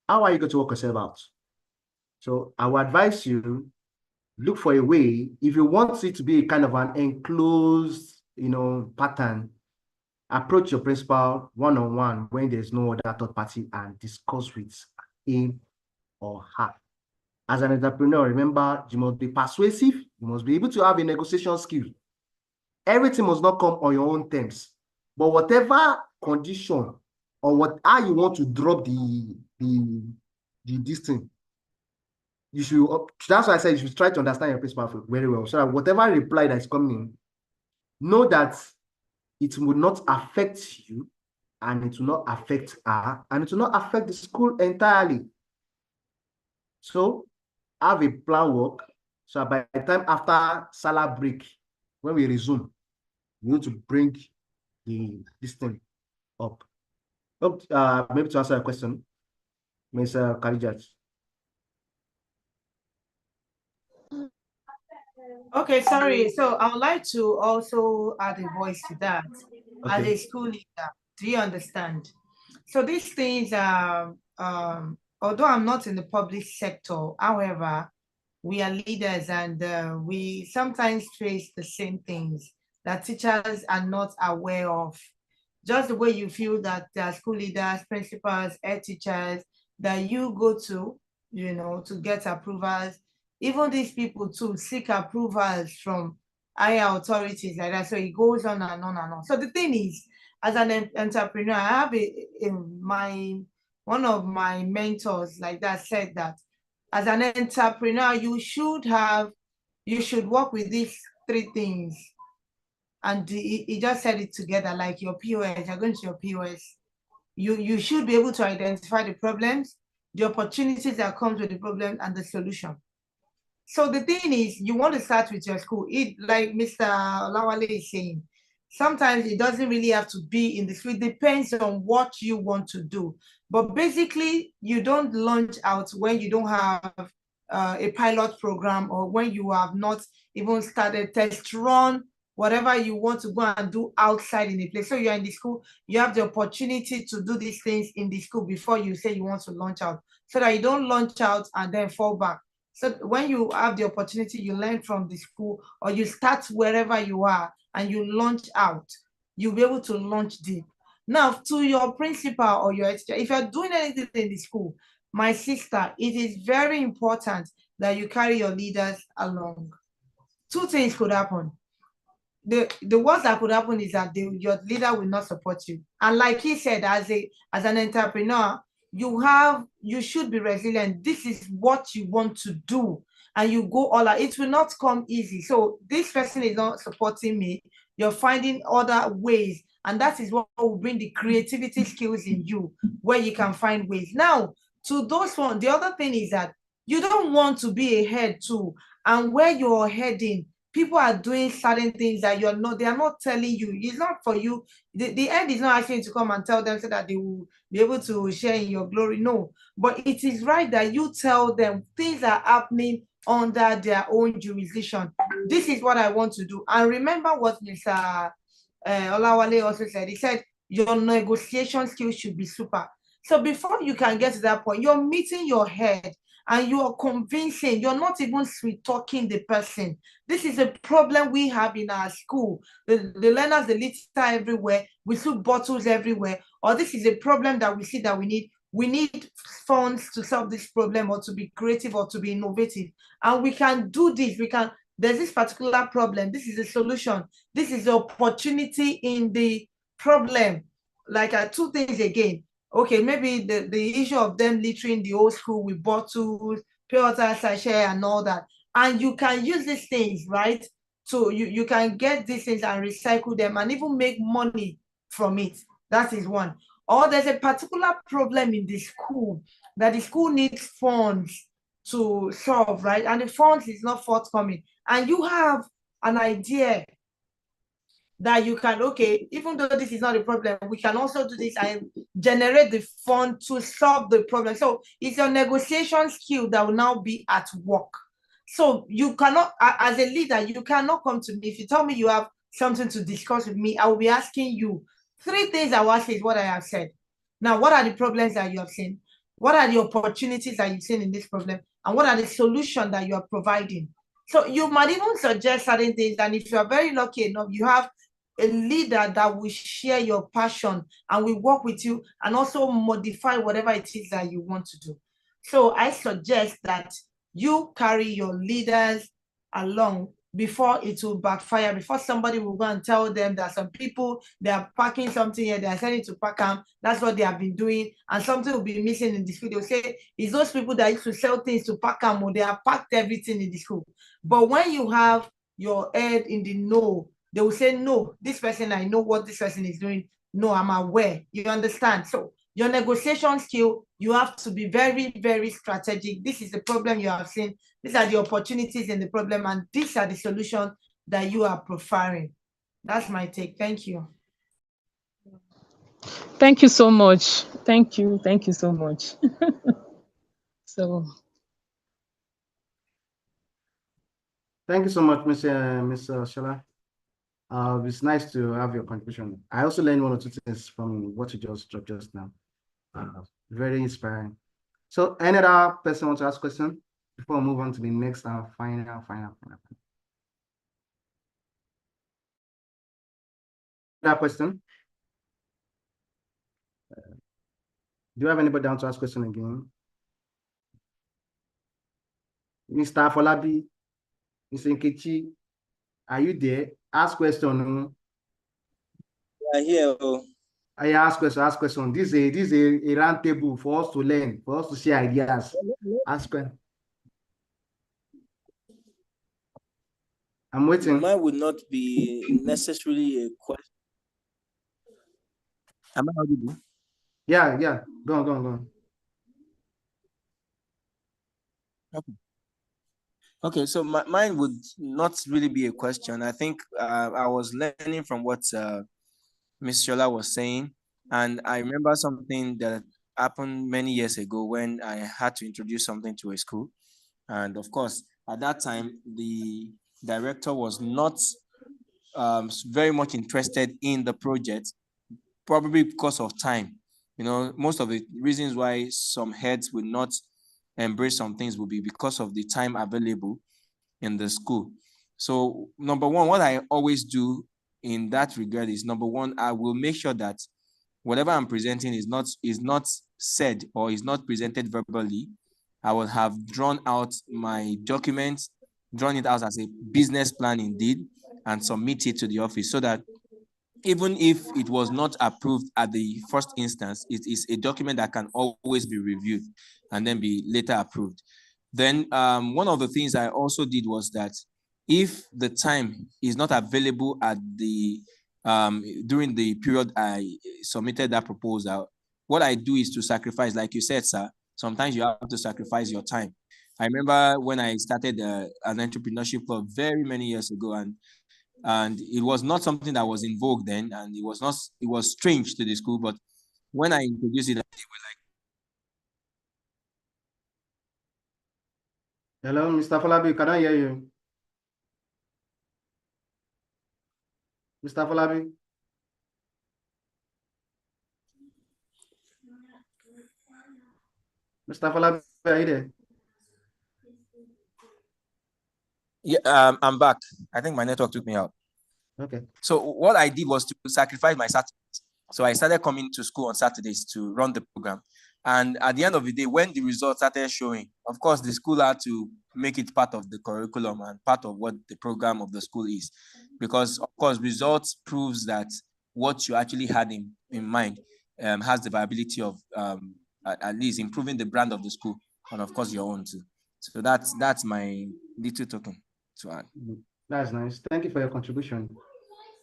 how are you going to work yourself out? So I would advise you, look for a way. If you want it to be kind of an enclosed, pattern, approach your principal one-on-one when there's no other third party and discuss with him or her. As an entrepreneur, remember, you must be persuasive. You must be able to have a negotiation skill. Everything must not come on your own terms. But whatever condition or how you want to drop this thing, you should. That's why I said you should try to understand your principal very well. So that whatever reply that is coming in, know that it will not affect you, and it will not affect her, and it will not affect the school entirely. So have a plan work. So by the time after Salah break, when we resume, we need to bring this thing up. Maybe to answer a question, Ms. Karijat. Okay, sorry. So I would like to also add a voice to that. As Okay. a school leader, do you understand? So these things are, although I'm not in the public sector, however, we are leaders, and we sometimes face the same things that teachers are not aware of. Just the way you feel that there are school leaders, principals, head teachers that you go to, to get approvals. Even these people too seek approvals from higher authorities like that. So it goes on and on and on. So the thing is, as an entrepreneur, I have one of my mentors like that said that as an entrepreneur, you should work with these three things. And he just said it together, like your POS, you're going to your POS. You should be able to identify the problems, the opportunities that comes with the problem, and the solution. So the thing is, you want to start with your school. Like Mr. Lawale is saying, sometimes it doesn't really have to be in the school. It depends on what you want to do. But basically, you don't launch out when you don't have a pilot program, or when you have not even started test run, whatever you want to go and do outside in the place. So you're in the school, you have the opportunity to do these things in the school before you say you want to launch out, so that you don't launch out and then fall back. So when you have the opportunity, you learn from the school, or you start wherever you are and you launch out, you'll be able to launch deep. Now, to your principal or your teacher, if you're doing anything in the school, my sister, it is very important that you carry your leaders along. Two things could happen. The worst that could happen is that your leader will not support you. And like he said, as an entrepreneur, you should be resilient. This is what you want to do, and you go all out. It will not come easy. So this person is not supporting me. You're finding other ways, and that is what will bring the creativity skills in you, where you can find ways. Now, to those one, the other thing is that you don't want to be ahead too, and where you're heading, people are doing certain things that they are not telling you. It's not for you. The end is not asking you to come and tell them so that they will be able to share in your glory. No, but it is right that you tell them things are happening under their own jurisdiction. This is what I want to do. And remember what Mr. Olawale also said. He said, your negotiation skills should be super. So before you can get to that point, you're meeting your head and you are convincing, you're not even sweet talking the person. This is a problem we have in our school. The learners, they litter everywhere. We see bottles everywhere. Or this is a problem that we see that we need funds to solve this problem, or to be creative, or to be innovative. And we can do this. There's this particular problem. This is a solution. This is the opportunity in the problem. Like two things again. Okay, maybe the issue of them littering the old school with bottles, pure water sachet and all that. And you can use these things, right? So you can get these things and recycle them and even make money from it. That is one. Or there's a particular problem in the school that the school needs funds to solve, right? And the funds is not forthcoming. And you have an idea that you can, okay, even though this is not a problem, we can also do this and generate the fund to solve the problem. So it's your negotiation skill that will now be at work. So you cannot, as a leader, you cannot come to me. If you tell me you have something to discuss with me, I will be asking you 3 things. I will ask is what I have said. Now, what are the problems that you have seen? What are the opportunities that you've seen in this problem? And what are the solutions that you are providing? So you might even suggest certain things. And if you are very lucky enough, you have a leader that will share your passion and will work with you and also modify whatever it is that you want to do. So I suggest that you carry your leaders along before it will backfire, before somebody will go and tell them that some people, they are packing something here, they are sending to pack them. That's what they have been doing. And something will be missing in the school. They'll say, it's those people that used to sell things to pack them, or they have packed everything in the school. But when you have your head in the know, they will say, no, this person, I know what this person is doing. No, I'm aware. You understand? So your negotiation skill, you have to be very, very strategic. This is the problem you have seen. These are the opportunities in the problem, and these are the solutions that you are preferring. That's my take. Thank you. Thank you so much. Thank you. Thank you so much. So Thank you so much, Ms. Shola. It's nice to have your contribution. I also learned 1 or 2 things from what you just dropped just now. Very inspiring. So any other person want to ask a question before we move on to the next final. That question? Do you have anybody down to ask question again? Mr. Folabi, Mr. Nkechi, are you there? Ask question. Yeah, here. I ask question. This is a round table for us to learn, for us to share ideas. Ask question. I'm waiting. Mine would not be necessarily a question. Am I audible? Yeah. Go on. Okay, so mine would not really be a question. I think I was learning from what Ms. Shola was saying, and I remember something that happened many years ago when I had to introduce something to a school. And of course, at that time, the director was not very much interested in the project, probably because of time. You know, most of the reasons why some heads will not embrace some things will be because of the time available in the school. So number one, what I always do in that regard is, number one, I will make sure that whatever I'm presenting is not said or is not presented verbally. I will have drawn out my documents, drawn it out as a business plan indeed, and submit it to the office so that even if it was not approved at the first instance, it is a document that can always be reviewed and then be later approved. Then one of the things I also did was that if the time is not available at the during the period I submitted that proposal, what I do is to sacrifice, like you said, sir, sometimes you have to sacrifice your time. I remember when I started an entrepreneurship club very many years ago, and it was not something that was in vogue then, and it was strange to the school, but when I introduced it, they were like, Hello, Mr. Folabi, can I hear you? Mr. Folabi? Mr. Folabi, are you there? yeah, I'm back. I think my network took me out. Okay. So what I did was to sacrifice my Saturdays. So I started coming to school on Saturdays to run the program. And at the end of the day, when the results started showing, of course, the school had to make it part of the curriculum and part of what the program of the school is. Because, of course, results proves that what you actually had in mind has the viability of at least improving the brand of the school and, of course, your own too. So that's my little token to add. That's nice. Thank you for your contribution.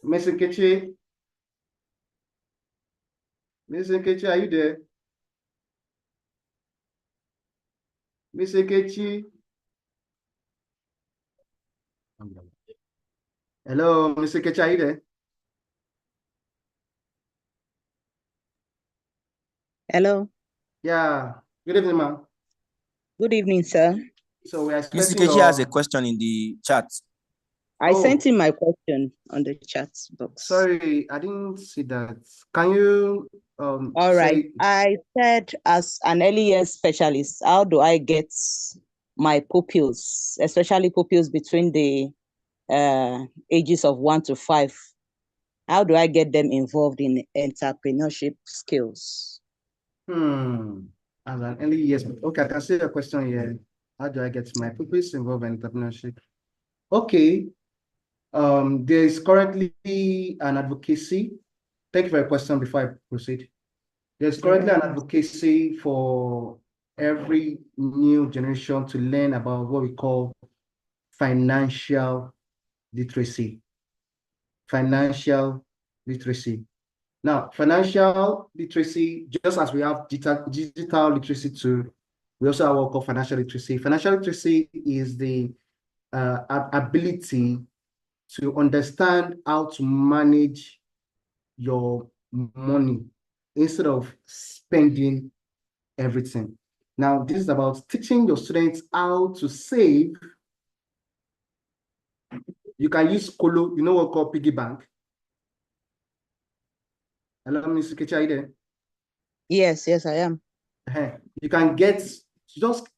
Miss Nkechi. Miss Nkechi, are you there? Miss Nkechi. Hello, Miss Nkechi, are you there? Hello. Yeah. Good evening, ma'am. Good evening, sir. So we are Mr. expecting Kechi has a your... question in the chat. I Oh. sent in my question on the chat box. Sorry, I didn't see that. Can you All right. say... I said, as an early years specialist, how do I get my pupils, especially pupils between the ages of 1 to 5? How do I get them involved in entrepreneurship skills? As an early years... Okay, I can see your question here. How do I get my pupils involved in entrepreneurship? Okay. There is currently an advocacy. Thank you for your question before I proceed. There's currently an advocacy for every new generation to learn about what we call financial literacy. Financial literacy. Now, financial literacy, just as we have digital literacy too, we also have what we call financial literacy. Financial literacy is the ability to understand how to manage your money instead of spending everything. Now, this is about teaching your students how to save. You can use Kolo, you know what we call piggy bank. Hello, Mr. Kechi, are you there? Yes, I am. You can just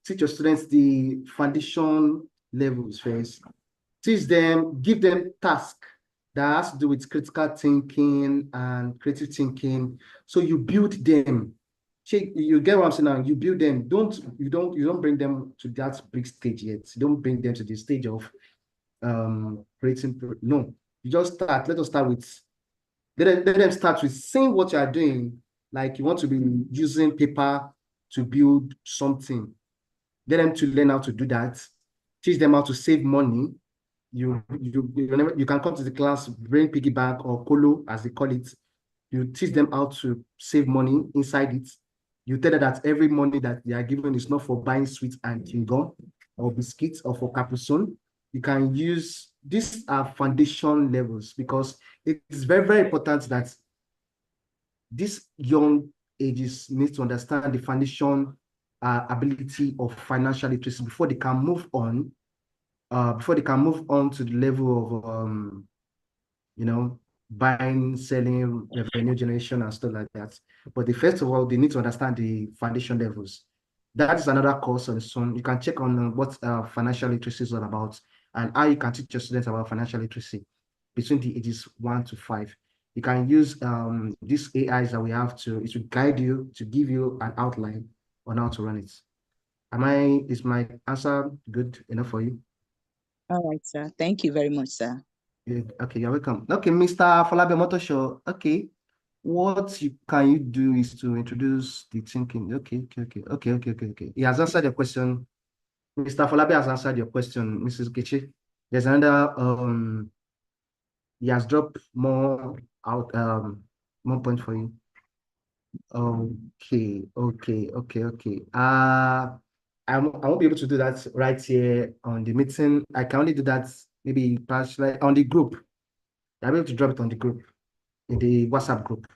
teach your students the foundation levels first. Teach them, give them tasks that has to do with critical thinking and creative thinking. So you build them. You get what I'm saying now? You build them. You don't bring them to that big stage yet. You don't bring them to the stage of creating. No, you just start. Let them start with seeing what you are doing. Like you want to be using paper to build something. Let them to learn how to do that. Teach them how to save money. Whenever you can come to the class, bring piggyback or Kolo, as they call it. You teach them how to save money inside it. You tell them that every money that they are given is not for buying sweets and chewing gum or biscuits or for capsule. You can use these foundation levels because it is very, very important that these young ages need to understand the foundation ability of financial literacy before they can move on to the level of buying, selling, revenue generation and stuff like that. But first of all, they need to understand the foundation levels. That is another course on its own. You can check on what financial literacy is all about and how you can teach your students about financial literacy between the ages 1 to 5. You can use these AIs that we have it will guide you, to give you an outline on how to run it. Is my answer good enough for you? All right, sir. Thank you very much, sir. Okay, you're welcome. Okay, Mr. Falabi Motosho. Okay, what can you do is to introduce the thinking. Okay. He has answered your question. Mr. Falabi has answered your question, Mrs. Kechi. There's another he has dropped more point for you. Okay. I won't be able to do that right here on the meeting. I can only do that maybe partially on the group. I'll be able to drop it on the group, in the WhatsApp group.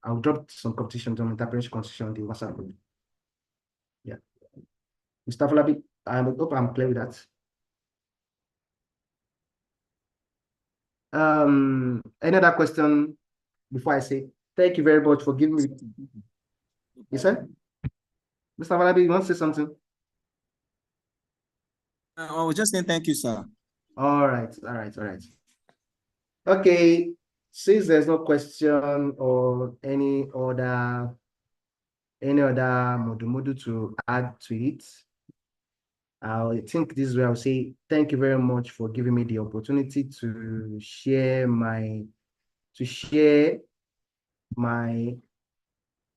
I'll drop some competitions on entrepreneurship competition on the WhatsApp group. Yeah. Mr. Falabi, I hope I'm clear with that. Any other question before I say thank you very much for giving me? You said? Mr. Falabi, you want to say something? I was just saying thank you, sir. All right. Okay, since there's no question or any other module to add to it, I think this is where I'll say thank you very much for giving me the opportunity to share my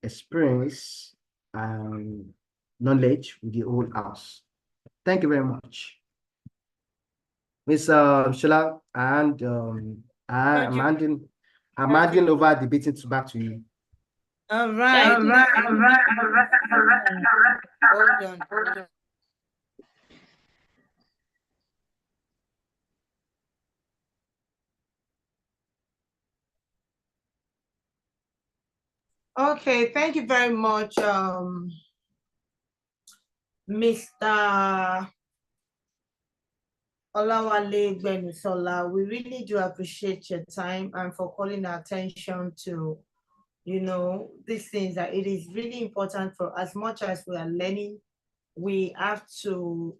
experience and knowledge with the whole house. Thank you very much. Ms. Shola, and I'm handing over the meeting back to you. All right. Thank you. Hold on. Okay, thank you very much, Mr. Olawale Benusola. We really do appreciate your time and for calling our attention to, these things, that it is really important for as much as we are learning, we have to,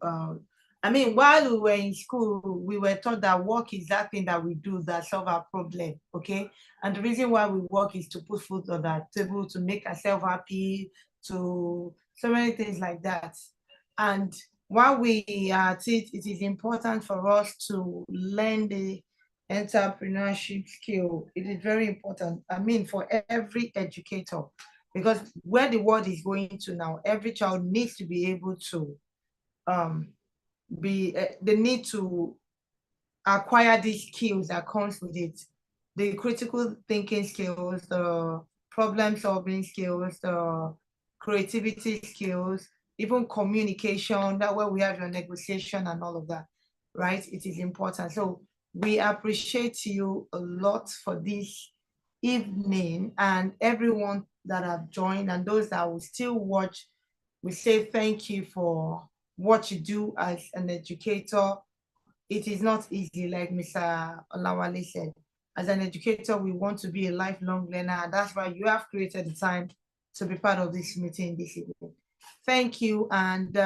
while we were in school, we were taught that work is that thing that we do that solve our problem, okay? And the reason why we work is to put food on our table, to make ourselves happy, to so many things like that. And while we are at it, it is important for us to learn the entrepreneurship skill. It is very important, for every educator, because where the world is going to now, every child needs to be able to they need to acquire these skills that comes with it. The critical thinking skills, the problem solving skills, the creativity skills, even communication, that way we have your negotiation and all of that, right? It is important. So we appreciate you a lot for this evening, and everyone that have joined and those that will still watch, we say thank you for what you do as an educator. It is not easy, like Mr. Olawale said. As an educator, we want to be a lifelong learner, and that's why you have created the time to be part of this meeting this evening. Thank you. And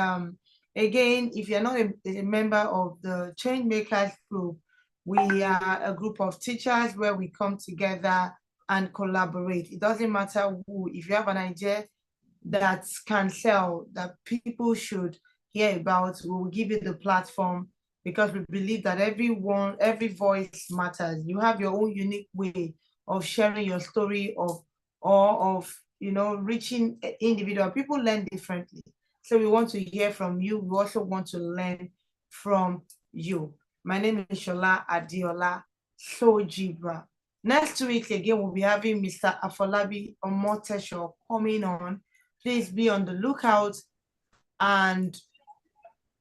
again, if you're not a member of the Changemakers group, we are a group of teachers where we come together and collaborate. It doesn't matter who. If you have an idea that can sell, that people should hear about, we will give you the platform, because we believe that every voice matters. You have your own unique way of sharing your story of reaching individual. People learn differently. So we want to hear from you. We also want to learn from you. My name is Shola Adiola Sojibra. Next week again, we'll be having Mr. Afolabi Omotesho coming on. Please be on the lookout and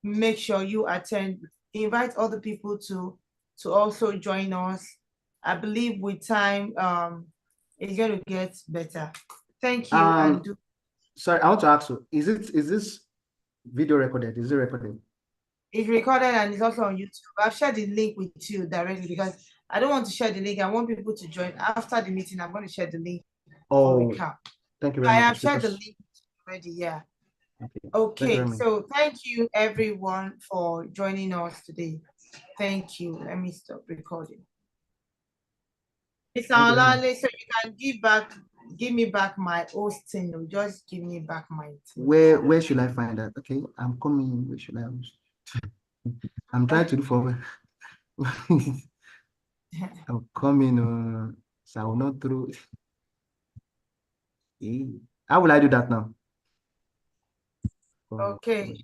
make sure you attend. Invite other people to also join us. I believe with time, it's going to get better. Thank you. Sorry, I want to ask you, is this video recorded? Is it recorded? It's recorded and it's also on YouTube. I've shared the link with you directly because I don't want to share the link. I want people to join. After the meeting, I'm going to share the link for recap. Thank you very much. I have shared the link already, yeah. Okay, so thank you everyone for joining us today. Thank you. Let me stop recording. Mr. Olale, so you can give me back my hosting, or just give me back my team. Where should I find that? Okay, I'm coming. Where should I? I'm trying to look for. I'm coming. So I will not through. How will I do that now? Okay.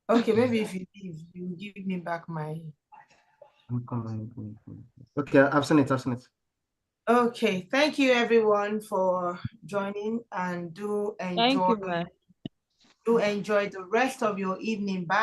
Okay, maybe if you leave, you give me back my. I'm coming. Okay, I've seen it. Okay, thank you everyone for joining, and do enjoy the rest of your evening. Bye.